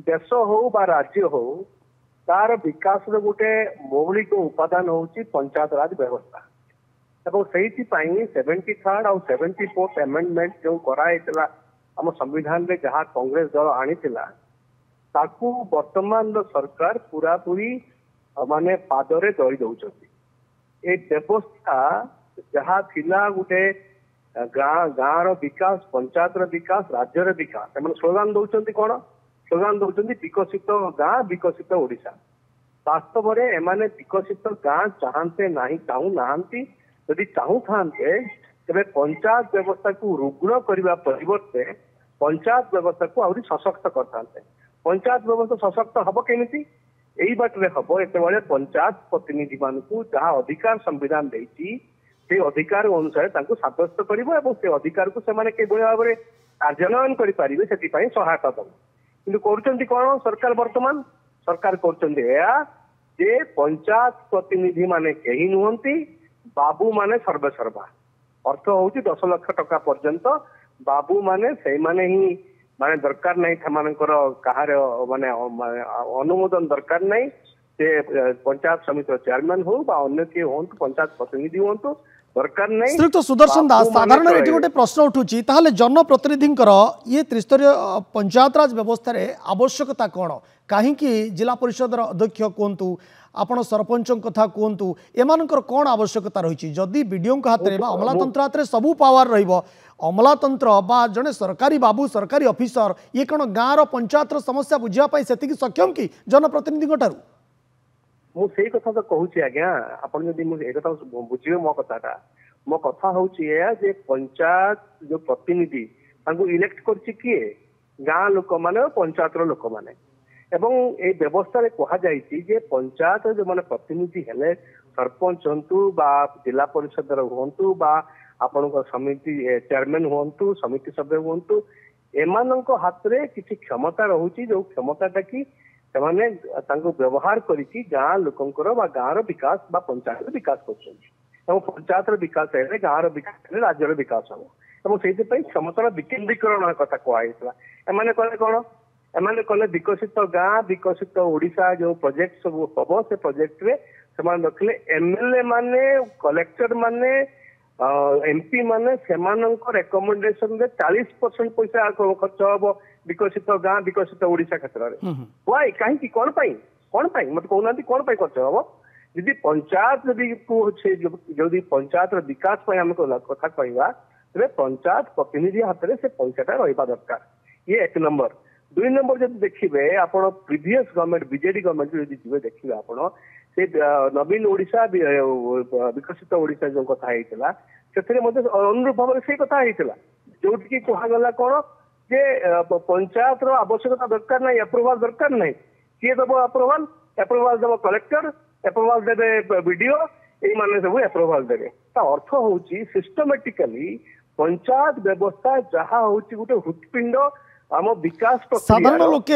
देश हो बा राज्य हो तार विकास गोटे मौलिक उपादान होची पंचायत राज व्यवस्था। एवं से 73rd और 74th अमेंडमेंट जो कराइला आम संविधान में जहाँ कांग्रेस दल आनीला ताकू वर्तमान सरकार पूरा पूरी माने पादरे दई दौरान ए व्यवस्था जहाँ थिला गोटे गाँव विकास पंचायत विकास राज्यर विकास एम स्लोगान दौरान कौन स्लोगान दौरान विकसित गाँ विकसित ओडिशा। वास्तव में एमाने विकसित गाँ चाहते नहीं चाहू ना यदि चाहू था तेरे पंचायत व्यवस्था को रुग्ण करने परिवर्ते पंचायत व्यवस्था को आहरी सशक्त करते। पंचायत व्यवस्था सशक्त हम केमी यही बाटे हम ये पंचायत प्रतिनिधि मान जहाँ अधिकार संविधान देती से अधिकार अनुसार सब्यस्त कर अधिकार को भाव में कार्यान्वयन करेंगे से सहायता दब कि कौन सरकार वर्तमान सरकार कर पंचायत प्रतिनिधि माने कहीं नुहति बाबू माने सर्वे सर्वा अर्थ हूँ 10 लाख टका पर्यंत बाबू माने से माने ही माने दरकार नहीं कहार माने अनुमोदन दरकार नहीं से पंचायत समिति चेयरमैन हो अन्य किए हूँ पंचायत प्रतिनिधि हूँ दरकार नहीं। श्रीयुक्त सुदर्शन दास साधारण ये गोटे प्रश्न उठुची ताहले जनप्रतिनिधि ये त्रिस्तरीय पंचायत राज व्यवस्था रे आवश्यकता कौन कहीं जिला परिषद अध्यक्ष कहतु आपण सरपंच कथा कहतु एमानकर कौन आवश्यकता रही जदि बीडीओ हाथ में अमलातंत्र हाथ में सबू पावर रहिबो अमलातंत्र बा जड़े सरकारी बाबू सरकारी ऑफिसर ये कौन गाँव पंचायत समस्या बुझापी से सक्षम कि जनप्रतिनिधि ठारू मुझे कथा तो कहूँ आज्ञा आपड़ कथा बुझे मो कथा हूँ पंचायत जो प्रतिनिधि इलेक्ट कर किए गाँ लोक मैंने पंचायत लोक मैंने एवं ये व्यवस्था कहुई पंचायत जो मैंने प्रतिनिधि हेले सरपंच हूँ बा जिला परिषद हूँ बा आपण समिति चेयरमैन हूँ समिति सभ्य हूँ एमान हाथ में किसी क्षमता रोचे जो क्षमता कि से व्यवहार करी गाँ लोकंर गाँव विकास बा पंचायत विकास कर पंचायत विकास है गाँव विकास है राज्यर विकास हम से क्षमतार विकेन्द्रीकरण कथा कहला एम कले कौन एम कले विकसित गाँ विकसित ओडिशा जो प्रोजेक्ट सब हम से प्रोजेक्ट रे रखिले एमएलए माने कलेक्टर माने एमपी माने रेकमेंडेशन 40% पैसा खर्च हम विकसित गाँ विकसित ओडिशा क्षेत्र में वाई कहीं कौन मत कहना कौन खर्च हम यदि पंचायत जदि पंचायत विकास आम कथा कहवा तेरे पंचायत प्रतिनिधि हाथ में से पैसाटा रहा दरकार ये 1 नंबर। 2 नंबर जब देखिए आप प्रीवियस गवर्नमेंट बीजेडी गवर्नमेंट जी देखिए आप से नवीन ओडिशा विकसित ओडिशा जो कथा होता से अनुरूप भाव में से कथा होता जो कहगला कौन जे पंचायत आवश्यकता दरकार नहीं अप्रुवाल दरकार नहीं किए दब अप्रुवाल दब कलेक्टर अप्रुवाल देवे बीडीओ ये माने सब अप्रुवाल देवे अर्थ हूँ सिस्टमेटिकली पंचायत व्यवस्था जहाँ हूँ गोटे हृत्पिंड आम विकास साधारण लोके